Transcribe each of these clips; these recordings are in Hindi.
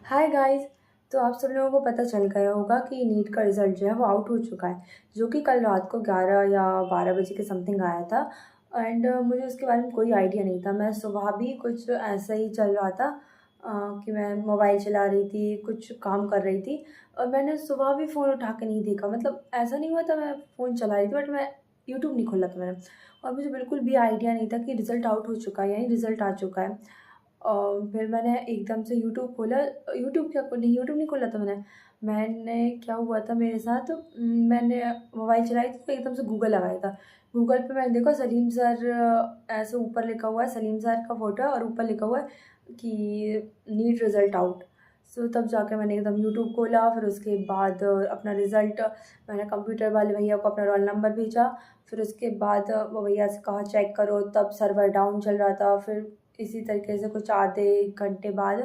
Hi guys. तो आप सब लोगों को पता चल गया होगा कि नीट का रिज़ल्ट जो है वो आउट हो चुका है, जो कि कल रात को 11 या 12 बजे के समथिंग आया था। एंड मुझे उसके बारे में कोई आइडिया नहीं था। मैं सुबह भी कुछ ऐसा ही चल रहा था कि मैं मोबाइल चला रही थी, कुछ काम कर रही थी और मैंने सुबह भी फ़ोन उठा के नहीं देखा। मतलब ऐसा नहीं हुआ था मैं फ़ोन चला रही थी बट मैं यूट्यूब नहीं खोला था मैंने। और मुझे बिल्कुल भी आइडिया नहीं था कि रिज़ल्ट आउट हो चुका है, यानी रिज़ल्ट आ चुका है। फिर मैंने एकदम से यूट्यूब खोला। यूट्यूब नहीं खोला था मैंने क्या हुआ था मेरे साथ, मैंने मोबाइल चलाई थी तो एकदम से गूगल लगाया था। गूगल पे मैंने देखा सलीम सर, ऐसे ऊपर लिखा हुआ है सलीम सर का फ़ोटो है और ऊपर लिखा हुआ है कि नीट रिज़ल्ट आउट। सो तब जाके मैंने एकदम यूट्यूब खोला। फिर उसके बाद अपना रिज़ल्ट मैंने कंप्यूटर वाले भैया को अपना रोल नंबर भेजा। फिर उसके बाद वो भैया से कहा चेक करो, तब सर्वर डाउन चल रहा था। फिर इसी तरीके से कुछ आधे घंटे बाद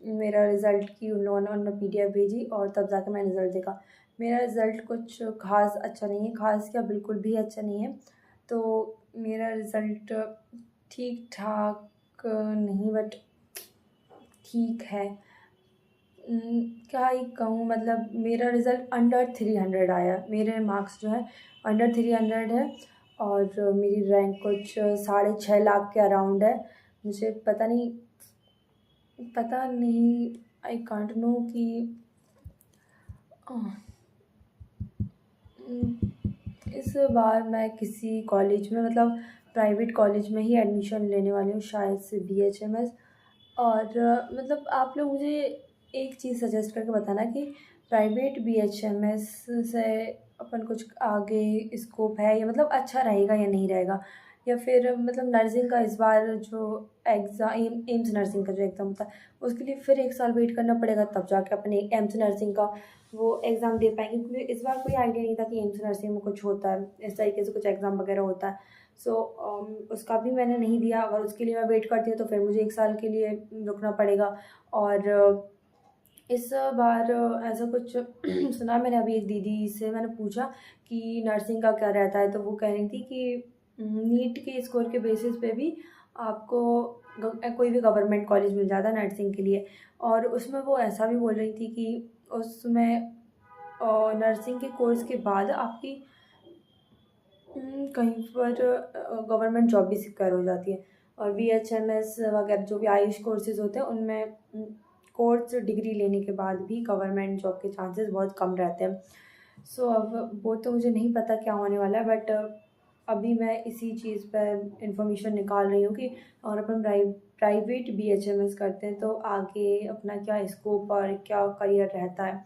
मेरा रिज़ल्ट की उन्होंने पीडीएफ भेजी और तब जाके मैंने रिज़ल्ट देखा। मेरा रिज़ल्ट कुछ ख़ास अच्छा नहीं है, ख़ास क्या बिल्कुल भी अच्छा नहीं है। तो मेरा रिज़ल्ट ठीक-ठाक नहीं बट ठीक है। क्या ही कहूँ, मतलब मेरा रिज़ल्ट अंडर 300 आया। मेरे मार्क्स जो है अंडर 300 है और मेरी रैंक कुछ 6.5 लाख के अराउंड है। मुझे पता नहीं आई कांट नो कि इस बार मैं किसी कॉलेज में, मतलब प्राइवेट कॉलेज में ही एडमिशन लेने वाली हूँ, शायद से बीएचएमएस। और मतलब आप लोग मुझे एक चीज़ सजेस्ट करके बताना कि प्राइवेट बीएचएमएस से अपन कुछ आगे स्कोप है, या मतलब अच्छा रहेगा या नहीं रहेगा। या फिर मतलब नर्सिंग का इस बार जो एम्स नर्सिंग का जो एग्ज़ाम होता है उसके लिए फिर 1 साल वेट करना पड़ेगा, तब जाके अपने एम्स नर्सिंग का वो एग्ज़ाम दे पाएंगे। क्योंकि इस बार कोई आइडिया नहीं था कि एम्स नर्सिंग में कुछ होता है, इस तरीके से कुछ एग्ज़ाम वगैरह होता है। सो उसका भी मैंने नहीं दिया। अगर उसके लिए मैं वेट करती हूँ तो फिर मुझे 1 साल के लिए रुकना पड़ेगा। और इस बार ऐसा कुछ सुना मैंने, अभी एक दीदी से मैंने पूछा कि नर्सिंग का क्या रहता है, तो वो कह रही थी कि नीट के स्कोर के बेसिस पे भी आपको कोई भी गवर्नमेंट कॉलेज मिल जाता है नर्सिंग के लिए। और उसमें वो ऐसा भी बोल रही थी कि उसमें नर्सिंग के कोर्स के बाद आपकी कहीं पर गवर्नमेंट जॉब भी सिक्योर हो जाती है। और बीएचएमएस वगैरह जो भी आयुष कोर्सेज़ होते हैं उनमें कोर्स डिग्री लेने के बाद भी गवर्नमेंट जॉब के चांसेस बहुत कम रहते हैं। सो अब वो तो मुझे नहीं पता क्या होने वाला है बट अभी मैं इसी चीज़ पर इंफॉर्मेशन निकाल रही हूँ कि और अपन प्राइवेट बीएचएमएस करते हैं तो आगे अपना क्या स्कोप और क्या करियर रहता है।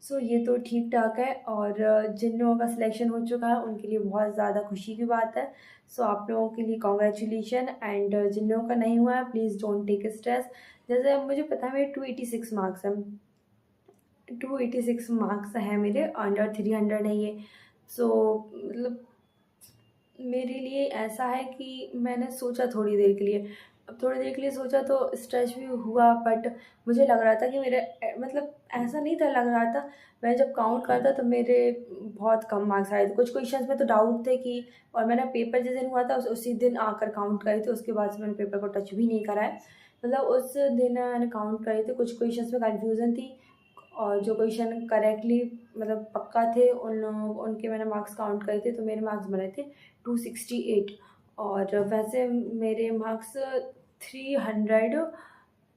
सो ये तो ठीक ठाक है। और जिन लोगों का सिलेक्शन हो चुका है उनके लिए बहुत ज़्यादा खुशी की बात है। सो आप लोगों के लिए कॉन्ग्रेचुलेशन। एंड जिन लोगों का नहीं हुआ है प्लीज़ डोंट टेक स्ट्रेस। जैसे अब मुझे पता है मेरे 286 मार्क्स हैं, 286 मार्क्स हैं मेरे, अंडर 300 है ये। सो मतलब मेरे लिए ऐसा है कि मैंने सोचा थोड़ी देर के लिए, अब थोड़ी देर के लिए सोचा तो स्ट्रेस भी हुआ बट मुझे लग रहा था कि मेरे मतलब ऐसा नहीं था लग रहा था। मैं जब काउंट करता तो मेरे बहुत कम मार्क्स आए थे। कुछ क्वेश्चंस में तो डाउट थे कि, और मैंने पेपर जिस दिन हुआ था उसी दिन आकर काउंट करे थे, उसके बाद से मैंने पेपर को टच भी नहीं करा है। मतलब उस दिन मैंने काउंट करे थे, कुछ क्वेश्चंस में कन्फ्यूज़न थी और जो क्वेश्चन करेक्टली मतलब पक्का थे उनके मैंने मार्क्स काउंट करे थे तो मेरे मार्क्स बने थे 268। और वैसे मेरे मार्क्स 300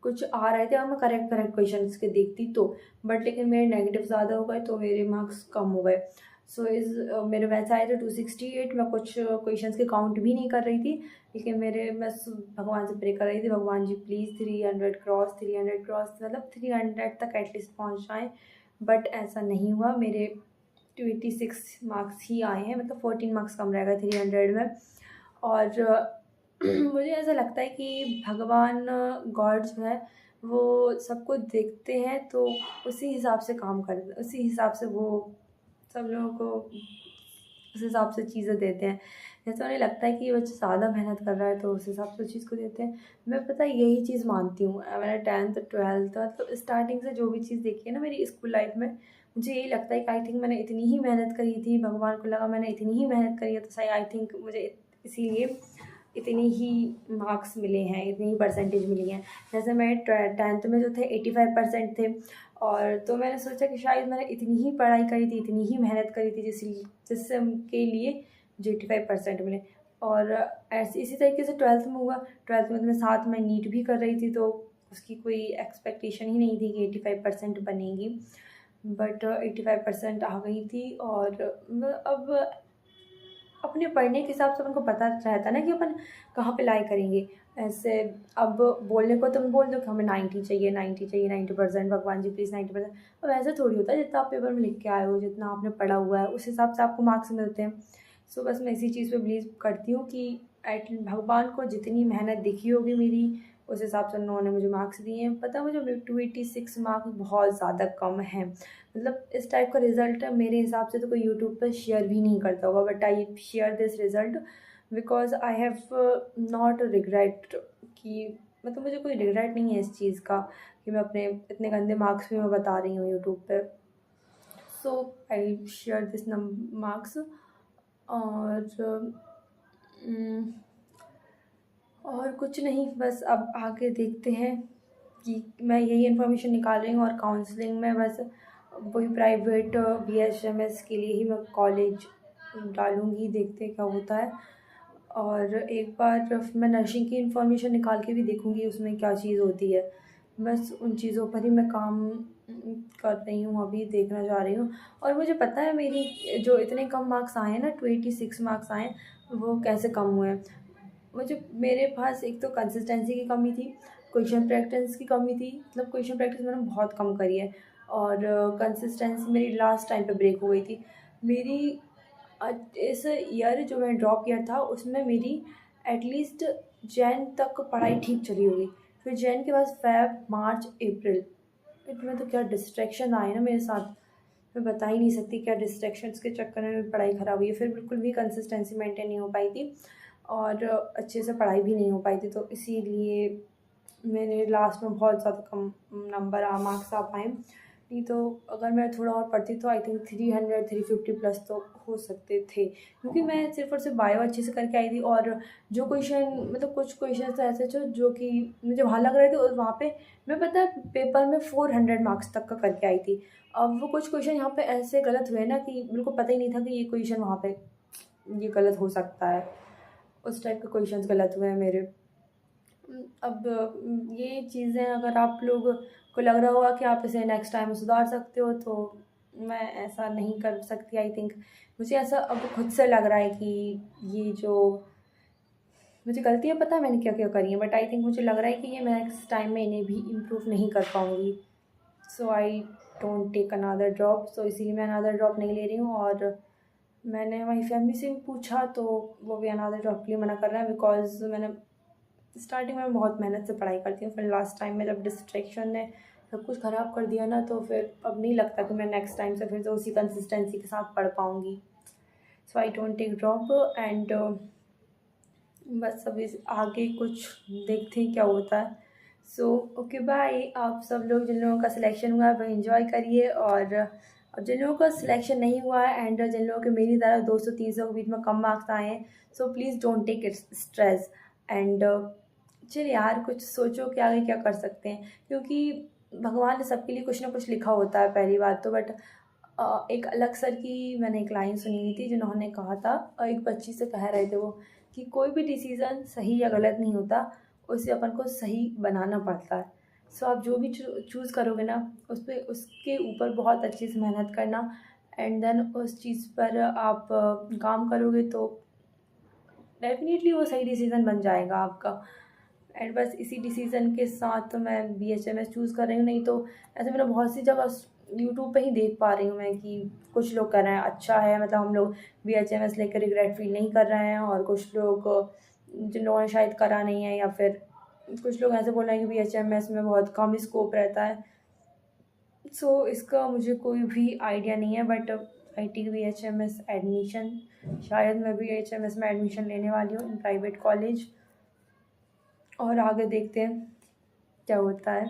कुछ आ रहे थे, और मैं करेक्ट करेक्ट क्वेश्चंस के देखती तो, बट लेकिन मेरे नेगेटिव ज़्यादा हो गए तो मेरे मार्क्स कम हो गए। सो मेरे वैसे आए थे 268। मैं कुछ क्वेश्चंस के काउंट भी नहीं कर रही थी, लेकिन मैं भगवान से प्रे कर रही थी, भगवान जी प्लीज़ 300 क्रॉस, 300 क्रॉस, मतलब 300 तक एटलीस्ट पहुँच जाएँ। बट ऐसा नहीं हुआ। मेरे 286 मार्क्स ही आए हैं, मतलब 14 मार्क्स कम रह गए 300 में। और मुझे ऐसा लगता है कि भगवान, गॉड जो है वो सब कुछ देखते हैं तो उसी हिसाब से काम करते, उसी हिसाब से वो सब लोगों को उस हिसाब से चीज़ें देते हैं। जैसे उन्हें लगता है कि ये बच्चा ज़्यादा मेहनत कर रहा है तो उस हिसाब से उस चीज़ को देते हैं। मैं पता है यही चीज़ मानती हूँ। मैंने 10th 12th तो स्टार्टिंग से जो भी चीज़ देखी है ना मेरी स्कूल लाइफ में, मुझे यही लगता है कि आई थिंक मैंने इतनी ही मेहनत करी थी, भगवान को लगा मैंने इतनी ही मेहनत करी है तो सही आई थिंक मुझे इसीलिए इतने ही मार्क्स मिले हैं, इतनी ही परसेंटेज मिली हैं। जैसे मैं 10th में जो थे 85% थे, और तो मैंने सोचा कि शायद मैंने इतनी ही पढ़ाई करी थी, इतनी ही मेहनत करी थी जिससे उनके लिए जो 85% मिले। और ऐसे इसी तरीके से 12th में हुआ। 12th में तो मैं साथ में नीट भी कर रही थी, तो उसकी कोई एक्सपेक्टेशन ही नहीं थी कि 85% बनेगी, बट 85% आ गई थी। और अब अपने पढ़ने के हिसाब से अपन को पता रहता है ना कि अपन कहाँ पे लाई करेंगे। ऐसे अब बोलने को तुम बोल दो कि हमें 90 चाहिए, 90 चाहिए, 90%, भगवान जी प्लीज़ 90%। अब ऐसा थोड़ी होता है, जितना आप पेपर में लिख के आए हो, जितना आपने पढ़ा हुआ है, उस हिसाब से आपको मार्क्स मिलते हैं। सो बस मैं इसी चीज़ पे बिलीव करती हूँ कि भगवान को जितनी मेहनत दिखी होगी मेरी, उस हिसाब से उन्होंने मुझे मार्क्स दिए हैं। पता है मुझे 286 मार्क्स बहुत ज़्यादा कम है। मतलब इस टाइप का रिज़ल्ट मेरे हिसाब से तो कोई यूट्यूब पर शेयर भी नहीं करता होगा, but I share this result because I have not regret, कि मतलब मुझे कोई रिग्रेट नहीं है इस चीज़ का कि मैं अपने इतने गंदे मार्क्स भी मैं बता रही हूँ यूट्यूब पे। सो आई शेयर दिस मार्क्स। और कुछ नहीं, बस अब आगे देखते हैं कि मैं यही इन्फॉर्मेशन निकाल रही हूँ। और काउंसलिंग में बस वही प्राइवेट BHMS के लिए ही मैं कॉलेज डालूँगी, देखते हैं क्या होता है। और एक बार मैं नर्सिंग की इन्फॉर्मेशन निकाल के भी देखूँगी उसमें क्या चीज़ होती है। बस उन चीज़ों पर ही मैं काम कर रही हूँ, अभी देखना चाह रही हूँ। और मुझे पता है मेरी जो इतने कम मार्क्स आए हैं ना, 286 मार्क्स आए हैं, वो कैसे कम हुए हैं। मुझे मेरे पास एक तो कंसिस्टेंसी की कमी थी, क्वेश्चन प्रैक्टिस की कमी थी। मतलब क्वेश्चन प्रैक्टिस मैंने बहुत कम करी है, और कंसिस्टेंसी मेरी लास्ट टाइम पे ब्रेक हो गई थी मेरी। इस ईयर जो मैं ड्रॉप ईयर था उसमें मेरी एटलीस्ट जैन तक पढ़ाई ठीक चली होगी। फिर जैन के बाद फेब, मार्च, अप्रैल, इनमें तो क्या डिस्ट्रैक्शन आए ना मेरे साथ, मैं बता ही नहीं सकती क्या डिस्ट्रैक्शंस के चक्कर में मेरी पढ़ाई ख़राब हुई है। फिर बिल्कुल भी कंसिस्टेंसी मेंटेन नहीं हो पाई थी, और अच्छे से पढ़ाई भी नहीं हो पाई थी, तो इसीलिए मेरे लास्ट में बहुत ज़्यादा कम नंबर मार्क्स आ पाए। नहीं तो अगर मैं थोड़ा और पढ़ती तो आई थिंक 300 350 प्लस तो हो सकते थे, क्योंकि मैं सिर्फ और सिर्फ बायो अच्छे से करके आई थी। और जो क्वेश्चन मतलब कुछ क्वेश्चन तो ऐसे जो कि मुझे वहाँ लग रहे थे, और वहाँ पे मैं पता है पेपर में 400 मार्क्स तक का करके आई थी। अब वो कुछ क्वेश्चन यहाँ पे ऐसे गलत हुए ना कि बिल्कुल पता ही नहीं था कि ये क्वेश्चन वहाँ पे ये गलत हो सकता है। उस टाइप के क्वेश्चंस गलत हुए हैं मेरे। अब ये चीज़ें अगर आप लोग को लग रहा होगा कि आप इसे नेक्स्ट टाइम सुधार सकते हो, तो मैं ऐसा नहीं कर सकती। आई थिंक मुझे ऐसा अब खुद से लग रहा है कि ये जो मुझे गलतियाँ पता है मैंने क्या क्या करी हैं, बट आई थिंक मुझे लग रहा है कि ये मैं नेक्स्ट टाइम में इन्हें भी इम्प्रूव नहीं कर पाऊँगी। So I don't take another drop. So इसीलिए मैं अनदर ड्रॉप नहीं ले रही हूँ। और मैंने वही फैमिली से भी पूछा, तो वो भी अनदर ड्रॉप के लिए मना कर रहे हैं, बिकॉज मैंने स्टार्टिंग में बहुत मेहनत से पढ़ाई करती हूँ, फिर लास्ट टाइम में जब डिस्ट्रैक्शन ने सब कुछ ख़राब कर दिया ना, तो फिर अब नहीं लगता कि मैं नेक्स्ट टाइम से फिर से उसी कंसिस्टेंसी के साथ पढ़ पाऊँगी। So I don't take drop. And बस अभी आगे कुछ देखते हैं क्या होता है। So okay bye. आप सब लोग जिन लोगों का सिलेक्शन हुआ है वो इन्जॉय करिए, और अब जिन लोगों का सिलेक्शन नहीं हुआ है एंड जिन लोगों के मेरी तरह 200-300 के बीच में कम मार्क्स आए हैं, so please don't take it stress. And चलिए यार, कुछ सोचो कि आगे क्या कर सकते हैं, क्योंकि भगवान ने सबके लिए कुछ ना कुछ लिखा होता है पहली बात तो। बट एक अलग सर की मैंने एक लाइन सुनी हुई थी जिन्होंने कहा था, एक बच्ची से कह रहे थे वो, कि कोई भी डिसीज़न सही या गलत नहीं होता, उसे अपन को सही बनाना पड़ता है। सो आप जो भी चूज़ करोगे ना, उस पर उसके ऊपर बहुत अच्छे से मेहनत करना, एंड देन उस चीज़ पर आप काम करोगे तो डेफिनेटली वो सही डिसीज़न बन जाएगा आपका। एंड बस इसी डिसीज़न के साथ मैं BHMS चूज़ कर रही हूँ। नहीं तो ऐसे मैंने बहुत सी जगह यूट्यूब पे ही देख पा रही हूँ मैं कि कुछ लोग कर रहे हैं अच्छा है, मतलब हम लोग BHMS लेकर रिग्रेट फील नहीं कर रहे हैं, और कुछ लोग जिन लोगों ने शायद करा नहीं है, या फिर कुछ लोग ऐसे बोल रहे हैं कि BHMS में बहुत कम स्कोप रहता है। सो इसका मुझे कोई भी आइडिया नहीं है, but I T BHMS admission, शायद मैं BHMS में एडमिशन लेने वाली हूँ इन प्राइवेट कॉलेज, और आगे देखते हैं क्या होता है।